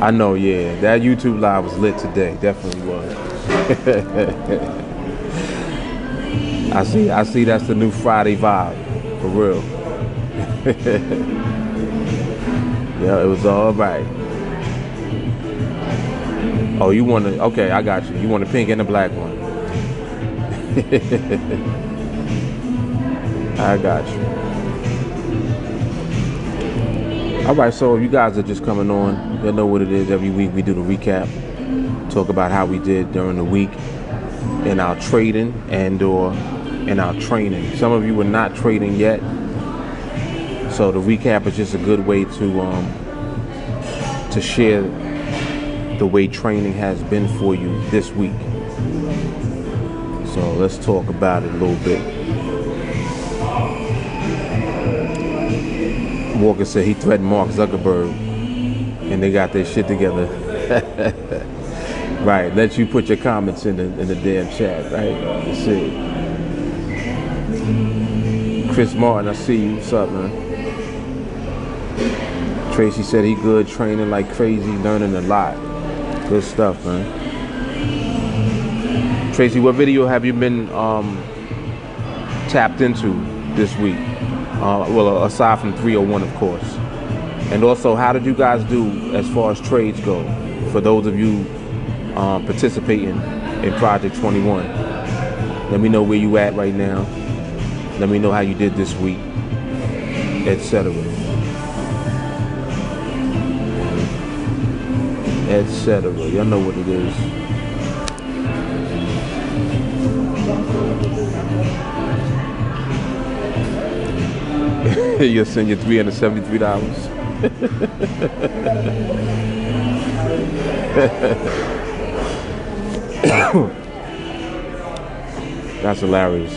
I know, yeah. That YouTube live was lit today. Definitely was. I see that's the new Friday vibe. For real. Yeah, it was all right. Oh, you want to, okay, I got you. You want the pink and the black one. I got you. All right, so if you guys are just coming on, you'll know what it is. Every week we do the recap, talk about how we did during the week in our trading and or in our training. Some of you were not trading yet, so the recap is just a good way to share the way training has been for you this week. So let's talk about it a little bit. Walker said he threatened Mark Zuckerberg and they got their shit together. Right, let you put your comments in the damn chat, right? Let's see. Chris Martin, I see you. What's up, man? Tracy said he good, training like crazy, learning a lot. Good stuff, man. Tracy, what video have you been tapped into this week? Well, aside from 301, of course. And also, how did you guys do as far as trades go? For those of you participating in Project 21, let me know where you at right now. Let me know how you did this week, etc. Etc. Y'all know what it is. You'll send you $373. That's hilarious.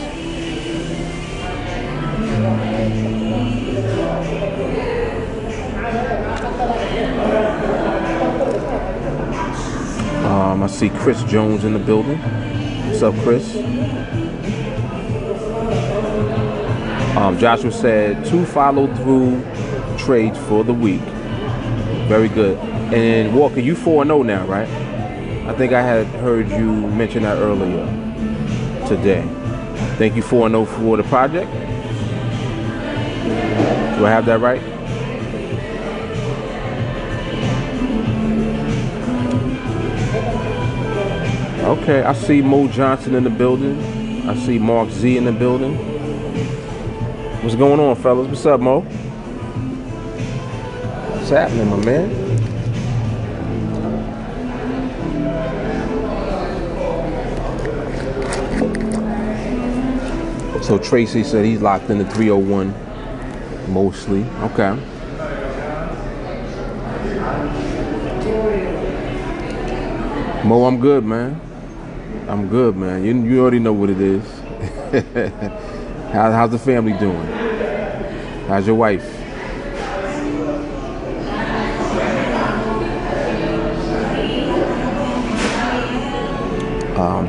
I see Chris Jones in the building. What's up, Chris? Joshua said 2 follow-through trades for the week. Very good. And Walker, you 4-0 now, right? I think I had heard you mention that earlier today. Think you 4-0 for the project? Do I have that right? Okay, I see Mo Johnson in the building. I see Mark Z in the building. What's going on, fellas? What's up, Mo? What's happening, my man? So Tracy said he's locked in the 301 mostly. Okay. Mo, I'm good, man. I'm good, man. You already know what it is. How's the family doing? How's your wife?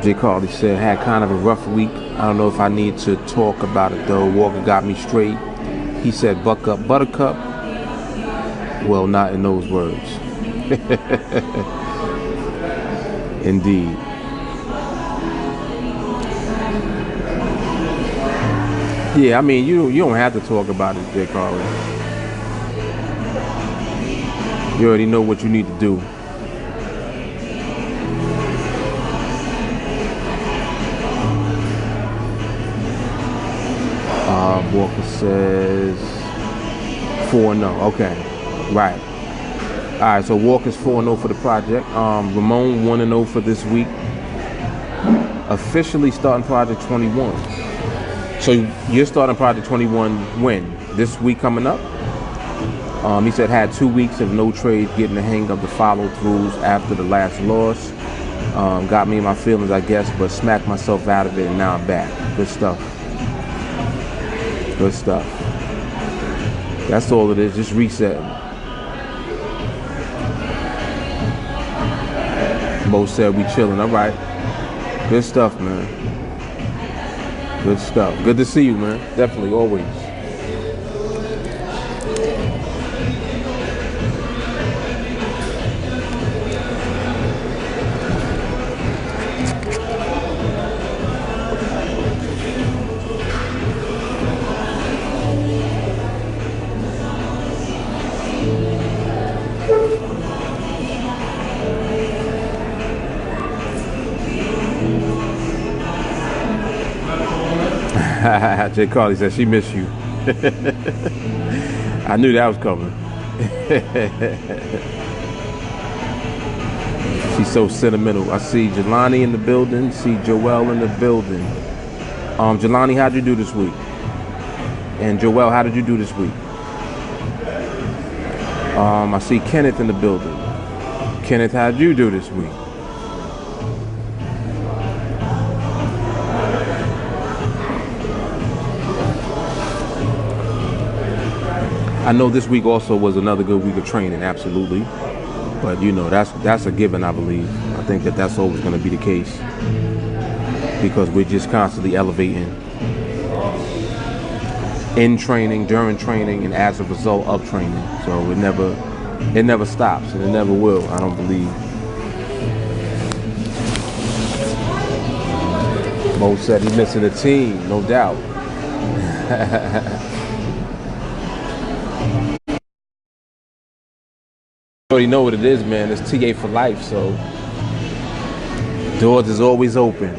J. Carly said, had kind of a rough week. I don't know if I need to talk about it though. Walker got me straight. He said, buck up, buttercup. Well, not in those words. Indeed. Yeah, I mean, you don't have to talk about it, J. Carly. You already know what you need to do. Walker says 4-0. Okay, right. All right, so Walker's 4-0 for the project. Ramon 1-0 for this week. Officially starting Project 21. So you're starting Project 21 when? This week coming up? He said had 2 weeks of no trades, getting the hang of the follow-throughs after the last loss. Got me in my feelings, I guess, but smacked myself out of it, and now I'm back. Good stuff. Good stuff. That's all it is, just resetting. Mo said we chilling. All right. Good stuff, man. Good stuff. Good to see you, man. Definitely, always. Jay Carly said she missed you. I knew that was coming. She's so sentimental. I see Jelani in the building. See Joelle in the building. Jelani, how'd you do this week? And Joelle, how did you do this week? I see Kenneth in the building. Kenneth, how'd you do this week? I know this week also was another good week of training, absolutely. But you know, that's a given, I believe. I think that's always going to be the case because we're just constantly elevating in training, during training, and as a result of training. So it never stops, and it never will, I don't believe. Mo said he's missing a team, no doubt. You already know what it is, man. It's TA for life, so doors is always open.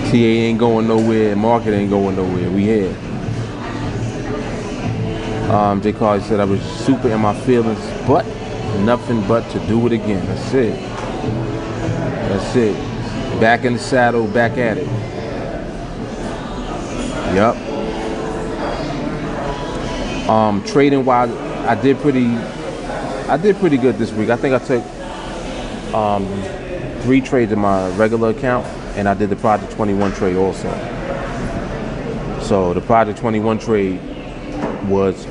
TA ain't going nowhere, market ain't going nowhere. We here. Jay Carly said I was super in my feelings, but nothing but to do it again. That's it. That's it. Back in the saddle, back at it. Yup. Trading wise, I did pretty good this week. I think I took 3 trades in my regular account, and I did the Project 21 trade also. So the Project 21 trade was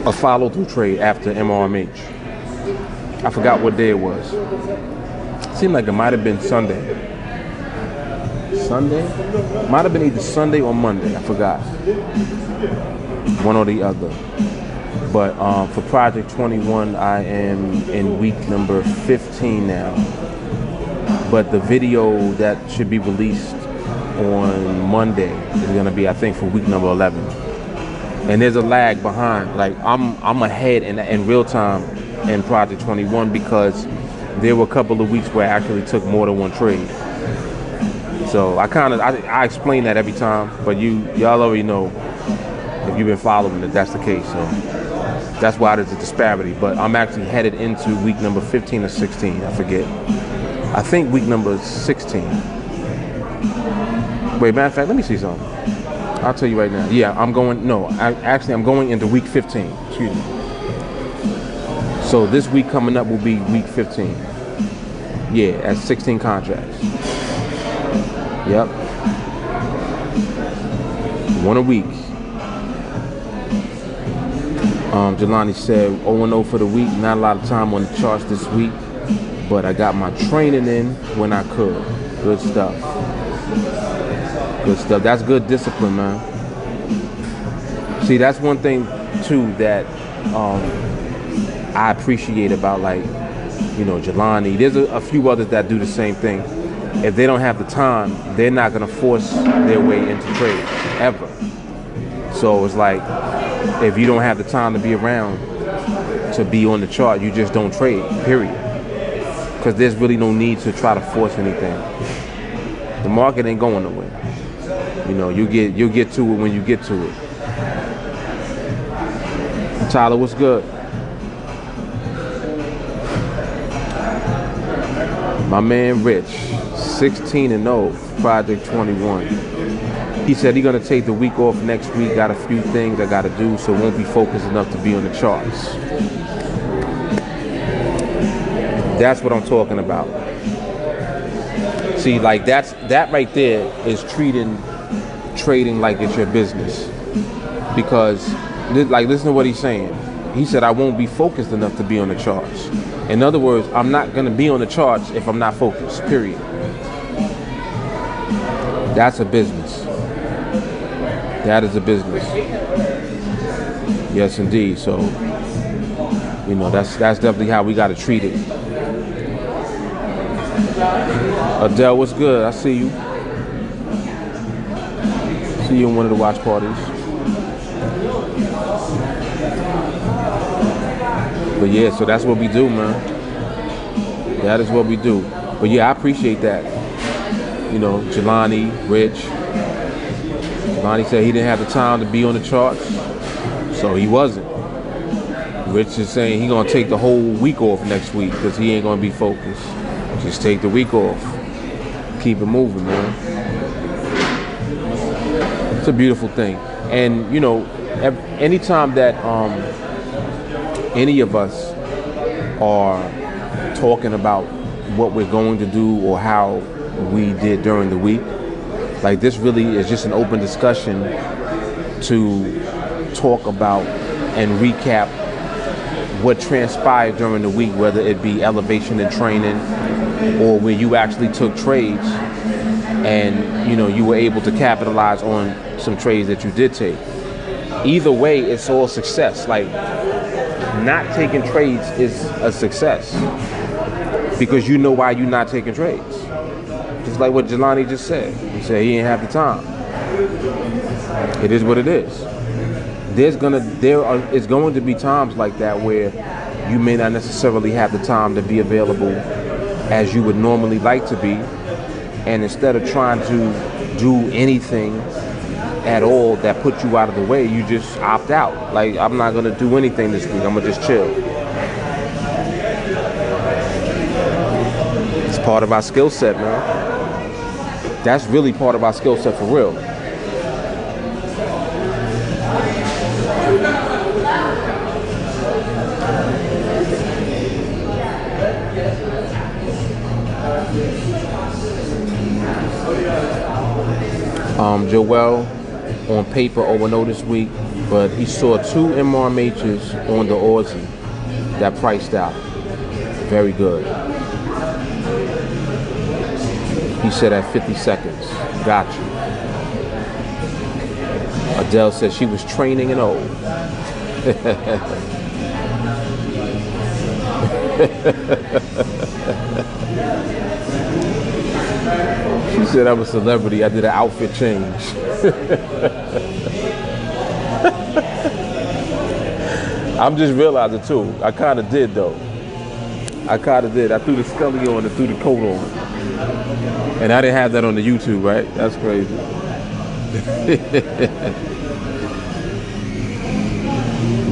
a follow-through trade after MRMH. I forgot what day it was. It seemed like it might have been Sunday. Might have been either Sunday or Monday. I forgot. One or the other. But for Project 21, I am in week number 15 now. But the video that should be released on Monday is going to be, I think, for week number 11. And there's a lag behind. Like I'm ahead in real time in Project 21 because there were a couple of weeks where I actually took more than one trade. So I explain that every time, but y'all already know if you've been following that that's the case. So that's why there's a disparity. But I'm actually headed into week number 15 or 16. I forget. I think week number 16. Wait, matter of fact, let me see something. I'll tell you right now. Yeah, I'm going into week 15. Excuse me. So this week coming up will be week 15. Yeah, at 16 contracts. Yep. One a week. Jelani said 0-0 for the week. Not a lot of time on the charts this week, but I got my training in when I could. Good stuff. Good stuff. That's good discipline, man. See, that's one thing too that I appreciate about, like, you know, Jelani. There's a few others that do the same thing. If they don't have the time, they're not going to force their way into trade ever. So it's like, if you don't have the time to be around to be on the chart, you just don't trade, period. Because there's really no need to try to force anything. The market ain't going nowhere. You know, you'll get to it when you get to it. Tyler, what's good? My man Rich, 16-0, Project 21. He said he's gonna take the week off next week. Got a few things I gotta do, so won't be focused enough to be on the charts. That's what I'm talking about. See, like that right there is treating trading like it's your business. Because, like, listen to what he's saying. He said I won't be focused enough to be on the charts. In other words, I'm not gonna be on the charts if I'm not focused. Period. That's a business. That is a business. Yes, indeed. So, you know, that's definitely how we got to treat it. Adele, what's good? I see you. See you in one of the watch parties. But yeah, so that's what we do, man. That is what we do. But yeah, I appreciate that. you know, Jelani, Rich. Jelani said he didn't have the time to be on the charts, so he wasn't. Rich is saying he's gonna take the whole week off next week because he ain't gonna be focused. Just take the week off. Keep it moving, man. It's a beautiful thing. And you know, anytime that any of us are talking about what we're going to do or how we did during the week, like this really is just an open discussion to talk about and recap what transpired during the week, whether it be elevation and training or when you actually took trades and, you know, you were able to capitalize on some trades that you did take. Either way, it's all success. Like, not taking trades is a success because you know why you're not taking trades. Just like what Jelani just said. He said he didn't have the time. It is what it is. It's going to be times like that where you may not necessarily have the time to be available as you would normally like to be, and instead of trying to do anything at all that puts you out of the way, you just opt out. Like, I'm not going to do anything this week. I'm going to just chill. It's part of our skill set, man. That's really part of our skill set for real. Joel on paper 0-0 this week, but he saw 2 MRMHs on the Aussie that priced out. Very good. He said at 50 seconds. Gotcha. Adele said she was training and old. She said I'm a celebrity. I did an outfit change. I'm just realizing too. I kind of did though. I threw the scully on and threw the coat on. And I didn't have that on the YouTube, right? That's crazy.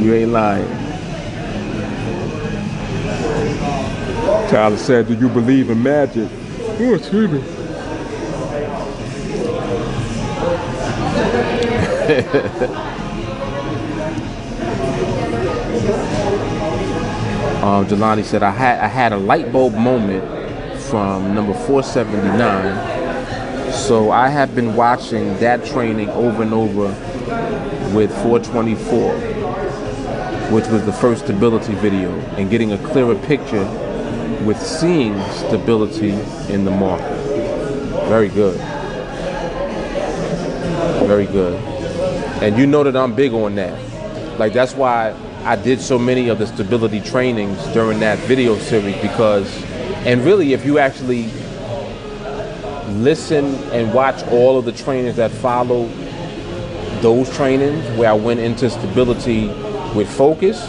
You ain't lying. Tyler said, "Do you believe in magic?" Oh, excuse me. Jelani said, I had a light bulb moment from number 479. So I have been watching that training over and over with 424, which was the first stability video, and getting a clearer picture with seeing stability in the market. Very good. Very good. And you know that I'm big on that. Like, that's why I did so many of the stability trainings during that video series, because, and really if you actually listen and watch all of the trainings that follow those trainings where I went into stability with focus,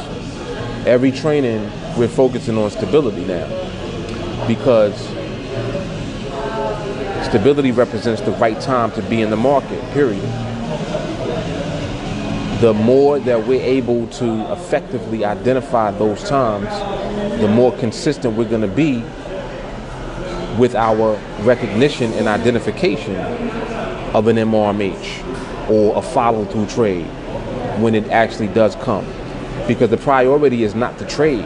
every training we're focusing on stability now, because stability represents the right time to be in the market, period. The more that we're able to effectively identify those times, the more consistent we're going to be with our recognition and identification of an MRMH or a follow-through trade when it actually does come. Because the priority is not the trade.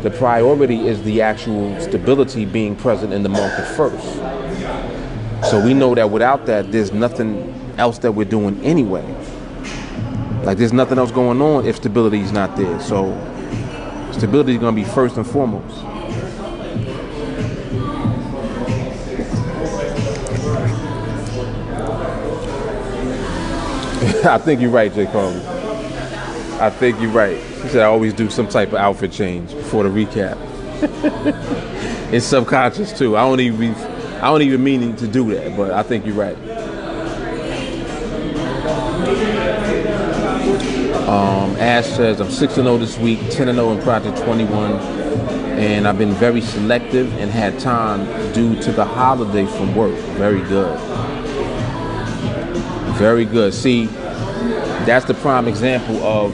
The priority is the actual stability being present in the market first. So we know that without that, there's nothing else that we're doing anyway. Like, there's nothing else going on if stability is not there. So stability is going to be first and foremost. I think you're right, J. Carly. I think you're right. He said I always do some type of outfit change before the recap. It's subconscious too. I don't even mean to do that, but I think you're right. Ash says I'm 6-0 this week, 10-0 in Project 21. and I've been very selective and had time due to the holiday from work. Very good. Very good. See, that's the prime example of,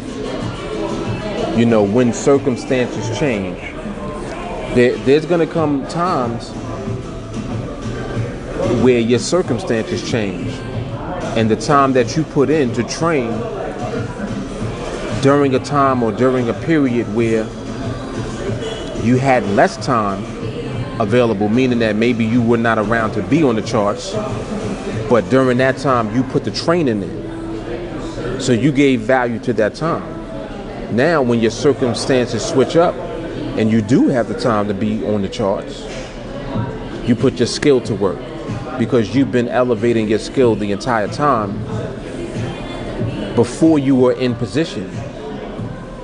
you know, when circumstances change. There's going to come times where your circumstances change, and the time that you put in to train during a time or during a period where you had less time available, meaning that maybe you were not around to be on the charts, but during that time you put the training in, so you gave value to that time. Now when your circumstances switch up and you do have the time to be on the charts, you put your skill to work, because you've been elevating your skill the entire time before you were in position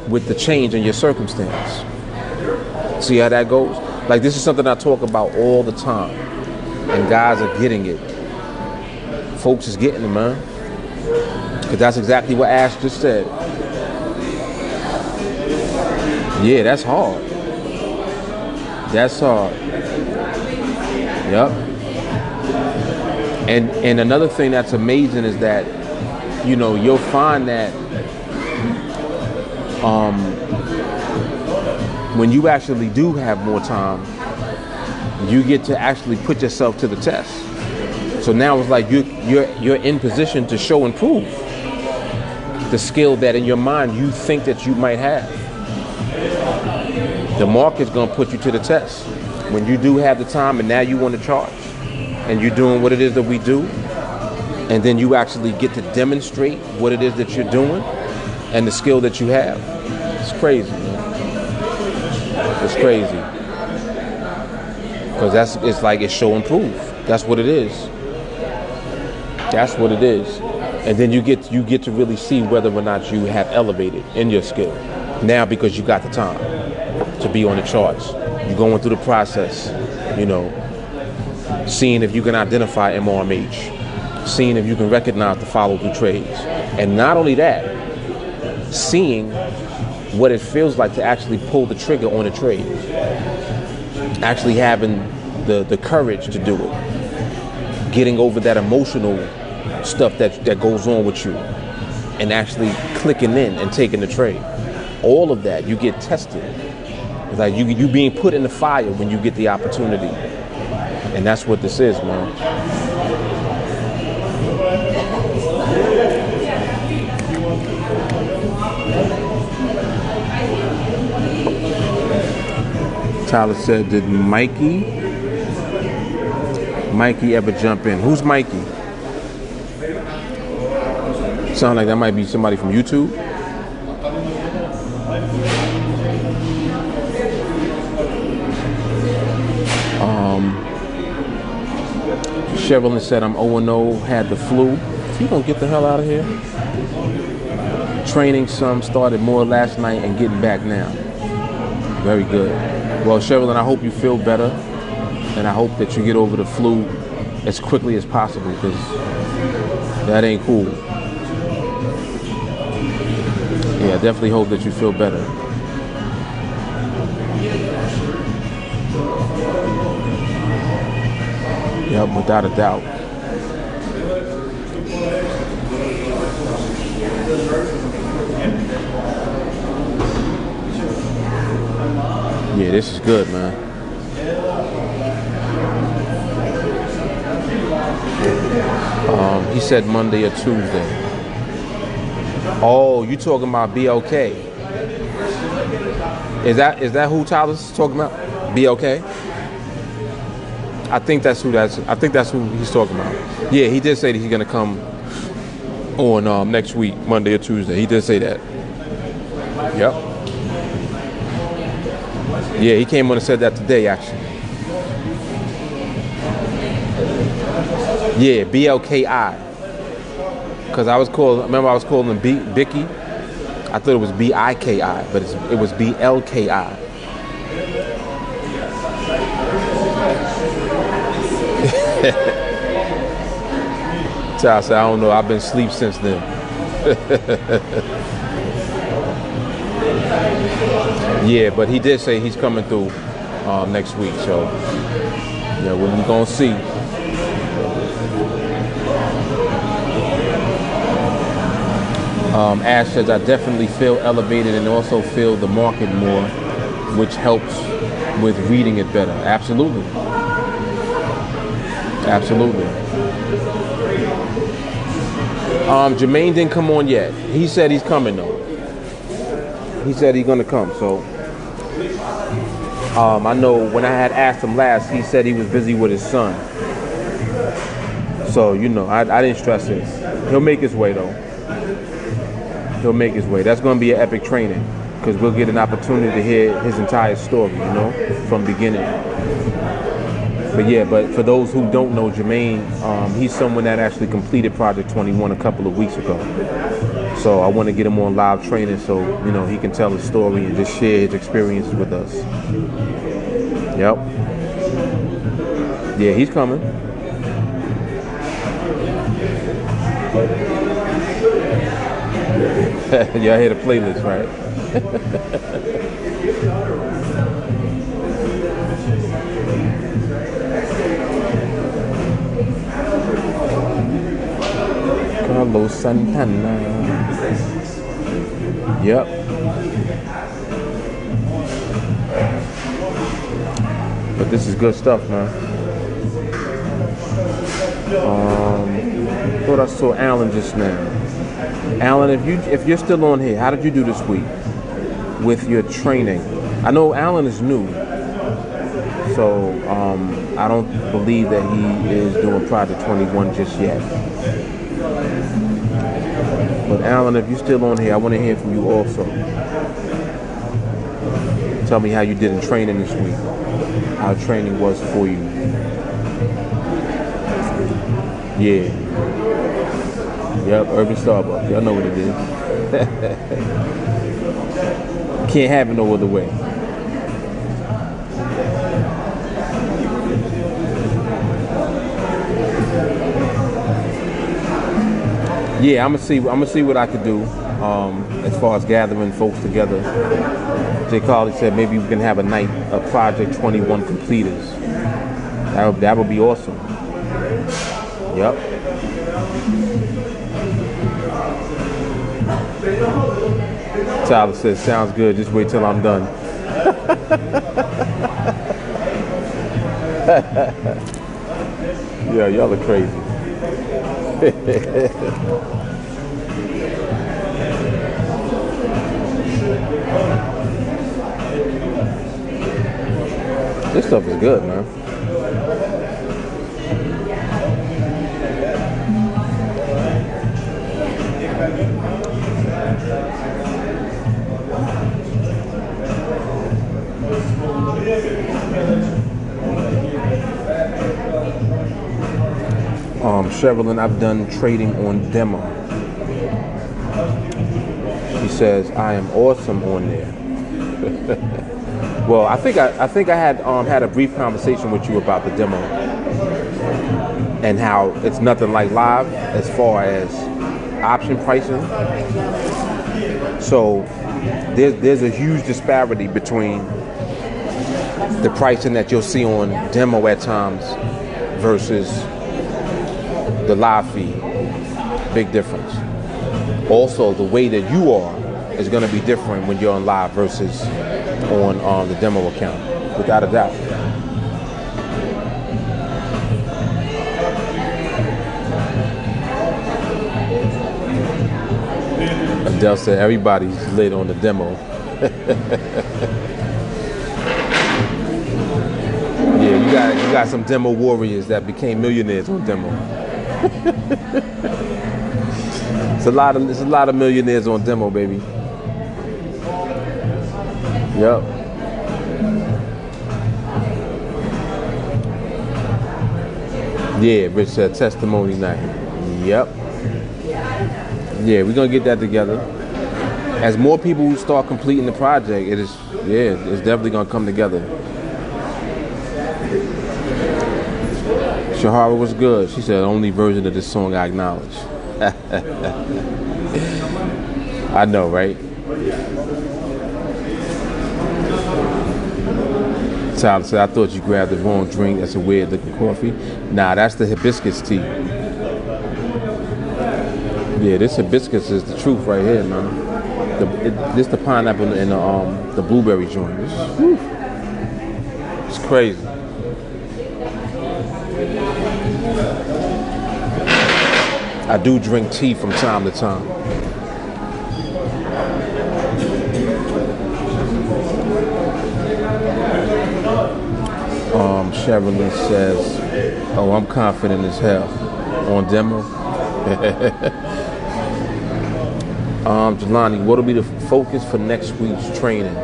with the change in your circumstance. See how that goes? Like, this is something I talk about all the time, and guys are getting it. Folks is getting it, man. Because that's exactly what Ash just said. Yeah, that's hard. That's hard. Yep. And another thing that's amazing is that, you know, you'll find that when you actually do have more time, you get to actually put yourself to the test. So now it's like you're in position to show and prove the skill that in your mind you think that you might have. The market's gonna put you to the test when you do have the time, and now you want to charge, and you're doing what it is that we do, and then you actually get to demonstrate what it is that you're doing and the skill that you have. It's crazy, man. It's crazy. Because it's like it's show and prove. That's what it is. That's what it is. And then you get to really see whether or not you have elevated in your skill. Now, because you got the time to be on the charts. You're going through the process, you know, seeing if you can identify MRMH, seeing if you can recognize the follow-through trades. And not only that, seeing what it feels like to actually pull the trigger on a trade. Actually having the courage to do it. Getting over that emotional stuff that goes on with you. And actually clicking in and taking the trade. All of that, you get tested. It's like you being put in the fire when you get the opportunity. And that's what this is, man. Tyler said, did Mikey ever jump in? Who's Mikey? Sound like that might be somebody from YouTube. Sherilyn said, I'm 0-0, had the flu. You gonna get the hell out of here? Training some started more last night and getting back now. Very good. Well, Sherilyn, I hope you feel better, and I hope that you get over the flu as quickly as possible, because that ain't cool. Yeah, I definitely hope that you feel better. Yep, without a doubt. Yeah, this is good, man. He said Monday or Tuesday. Oh, you talking about BOK? Is that who Tyler's talking about? BOK? I think that's who he's talking about. Yeah, he did say that he's gonna come on next week, Monday or Tuesday. He did say that. Yep. Yeah, he came on and said that today, actually. Yeah, BLKI. Because I was calling him Bicky. I thought it was BIKI, but it was BLKI. Child said, I don't know, I've been asleep since then. Yeah, but he did say he's coming through next week. So, yeah, we're gonna see. Ash says, I definitely feel elevated and also feel the market more, which helps with reading it better. Absolutely. Absolutely. Jermaine didn't come on yet. He said he's coming though. He said he's gonna come. So I know when I had asked him last, he said he was busy with his son. So you know, I didn't stress it. He'll make his way though. He'll make his way. That's gonna be an epic training because we'll get an opportunity to hear his entire story, you know, from beginning. But yeah, but for those who don't know Jermaine, he's someone that actually completed Project 21 a couple of weeks ago. So I want to get him on live training so, you know, he can tell his story and just share his experiences with us. Yep. Yeah, he's coming. Y'all hear the playlist, right? Carlos Santana. Yep. But this is good stuff, man. Thought I saw Alan just now. Alan, if you're still on here, how did you do this week with your training? I know Alan is new, so I don't believe that he is doing Project 21 just yet. But Alan, if you're still on here, I want to hear from you also. Tell me how you did in training this week. How training was for you. Yeah. Yep, Urban Starbucks. Y'all know what it is. Can't have it no other way. Yeah, I'm gonna see what I could do as far as gathering folks together. Jay Carly said maybe we can have a night of Project 21 completers. That would be awesome. Yep. Tyler says, sounds good, just wait till I'm done. Yeah, y'all are crazy. This stuff is good, man. Sherilyn, I've done trading on demo. She says I am awesome on there. Well, I think I had a brief conversation with you about the demo and how it's nothing like live as far as option pricing. So there's a huge disparity between the pricing that you'll see on demo at times versus the live feed. Big difference. Also, the way that you are is going to be different when you're on live versus on the demo account, without a doubt. Adele said everybody's lit on the demo. Yeah, you got some demo warriors that became millionaires on demo. It's a lot of millionaires on demo, baby. Yep. Yeah, Rich said testimony night. Yep. Yeah, we're gonna get that together. As more people start completing the project, it's definitely gonna come together. Shahara was good. She said, only version of this song I acknowledge. I know, right? Tyler said, I thought you grabbed the wrong drink. That's a weird looking coffee. Nah, that's the hibiscus tea. Yeah, this hibiscus is the truth right here, man. This the pineapple and the blueberry joint. It's crazy. I do drink tea from time to time. Sherilyn says, oh, I'm confident as hell. On demo. Jelani, what will be the focus for next week's training?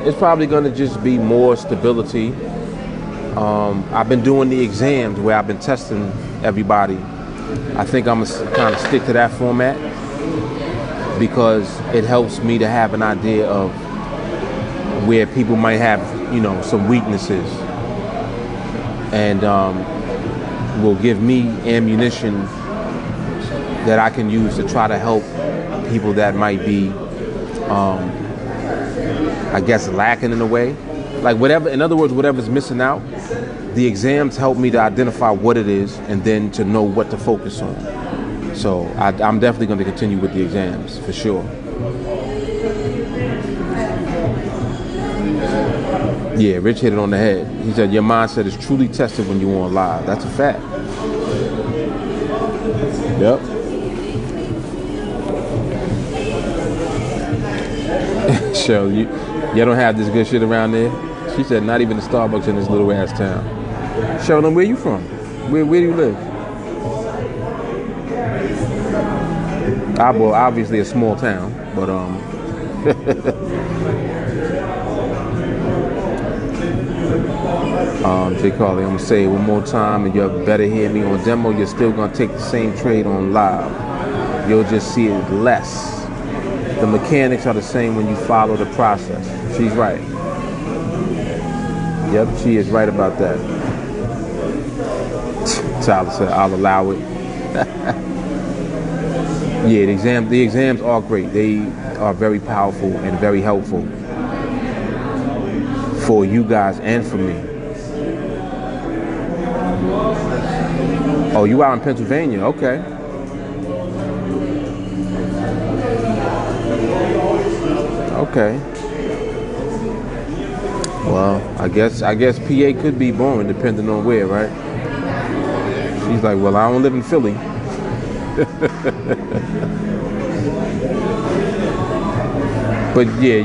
It's probably going to just be more stability. I've been doing the exams where I've been testing everybody. I think I'm going to kind of stick to that format because it helps me to have an idea of where people might have, some weaknesses, and will give me ammunition that I can use to try to help people that might be, I guess, lacking in a way. Like whatever, in other words, whatever's missing out, the exams help me to identify what it is and then to know what to focus on. So I'm definitely going to continue with the exams for sure. Yeah, Rich hit it on the head. He said, your mindset is truly tested when you're on live. That's a fact. Yep. Cheryl, you don't have this good shit around there? She said, not even the Starbucks in this little ass town. Cheryl, where you from? Where do you live? Well, obviously a small town, but Jay Carly, I'm gonna say it one more time, and you better hear me on demo. You're still gonna take the same trade on live. You'll just see it less. The mechanics are the same when you follow the process. She's right. Yep, she is right about that. Tyler said, I'll allow it. Yeah, the exams are great. They are very powerful and very helpful for you guys and for me. Oh, you out in Pennsylvania? Okay. Okay. Well, I guess PA could be boring depending on where, right? She's like, well, I don't live in Philly. But yeah,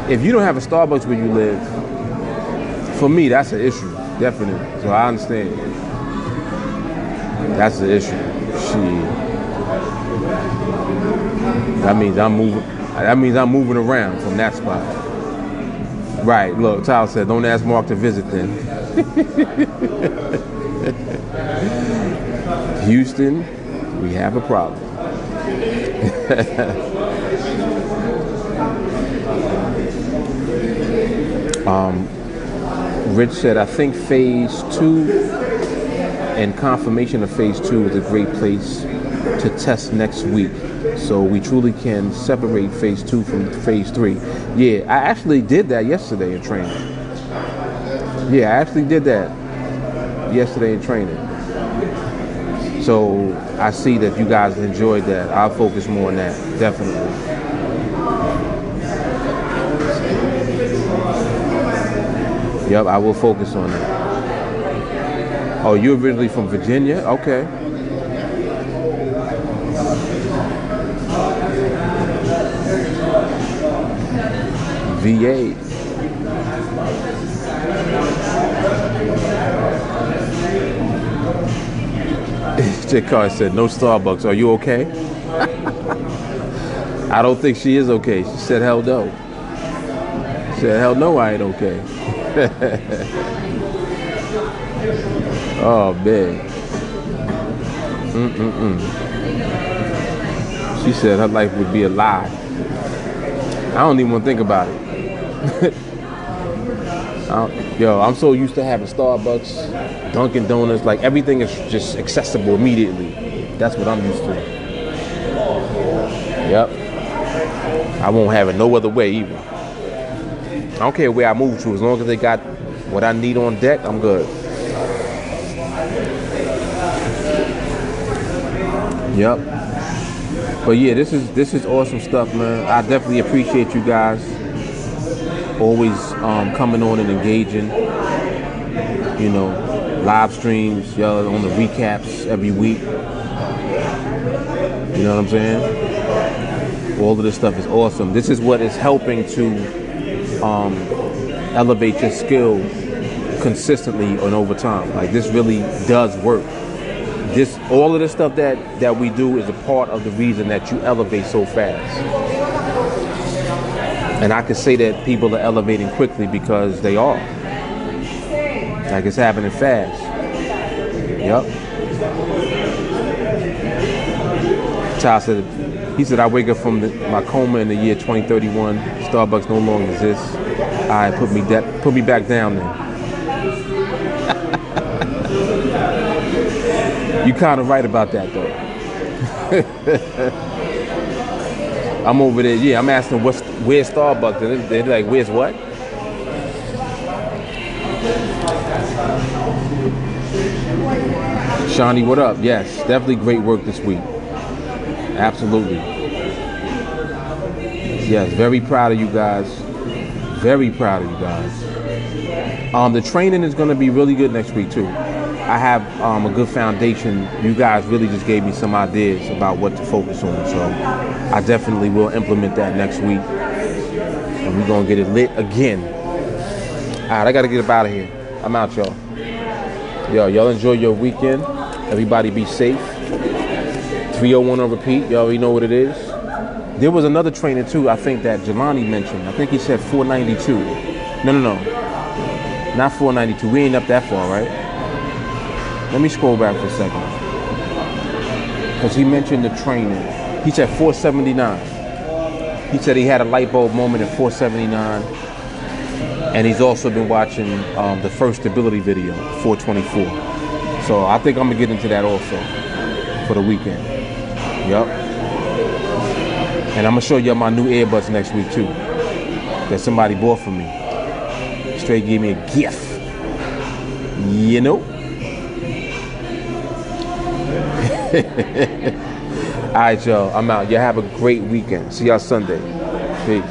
if you don't have a Starbucks where you live, for me that's an issue, definitely. So I understand. That's the issue. That means I'm moving around from that spot. Right, look, Tyler said, don't ask Mark to visit then. Houston, we have a problem. Rich said, I think phase 2 and confirmation of phase 2 is a great place to test next week. So we truly can separate phase 2 from phase 3. Yeah, I actually did that yesterday in training. Yeah, I actually did that yesterday in training. So I see that you guys enjoyed that. I'll focus more on that, definitely. Yep, I will focus on that. Oh, you're originally from Virginia? Okay. VA. J-Car said, no Starbucks. Are you okay? I don't think she is okay. She said, hell no. She said, hell no, I ain't okay. Oh, man. She said her life would be a lie. I don't even want to think about it. Yo, I'm so used to having Starbucks, Dunkin Donuts, like everything is just accessible immediately. That's what I'm used to. Yep. I won't have it no other way either. I don't care where I move to, as long as they got what I need on deck, I'm good. Yep. But yeah, this is awesome stuff, man. I definitely appreciate you guys always coming on and engaging. You know, live streams, y'all on the recaps every week. You know what I'm saying? All of this stuff is awesome. This is what is helping to elevate your skill consistently and over time. Like, this really does work. All of the stuff that we do is a part of the reason that you elevate so fast. And I can say that people are elevating quickly because they are. Like, it's happening fast. Yep. Child said, he said, I wake up from my coma in the year 2031. Starbucks no longer exists. All right, put me back down then. You kind of right about that, though. I'm over there. Yeah, I'm asking where's Starbucks? And they're like, where's what? Shawnee, what up? Yes, definitely great work this week. Absolutely. Yes, very proud of you guys. Very proud of you guys. The training is going to be really good next week, too. I have a good foundation. You guys really just gave me some ideas about what to focus on. So I definitely will implement that next week. And we're going to get it lit again. All right, I got to get up out of here. I'm out, y'all. Y'all enjoy your weekend. Everybody be safe. 301 on repeat. Y'all already know what it is. There was another trainer, too, I think that Jelani mentioned. I think he said 492. No. Not 492. We ain't up that far, right? Let me scroll back for a second. Because he mentioned the training. He said 479. He said he had a light bulb moment at 479. And he's also been watching the first stability video, 424. So I think I'm going to get into that also for the weekend. Yup. And I'm going to show y'all my new earbuds next week too. That somebody bought for me. Straight gave me a gift. You know? All right, y'all. I'm out. Y'all have a great weekend. See y'all Sunday. Peace.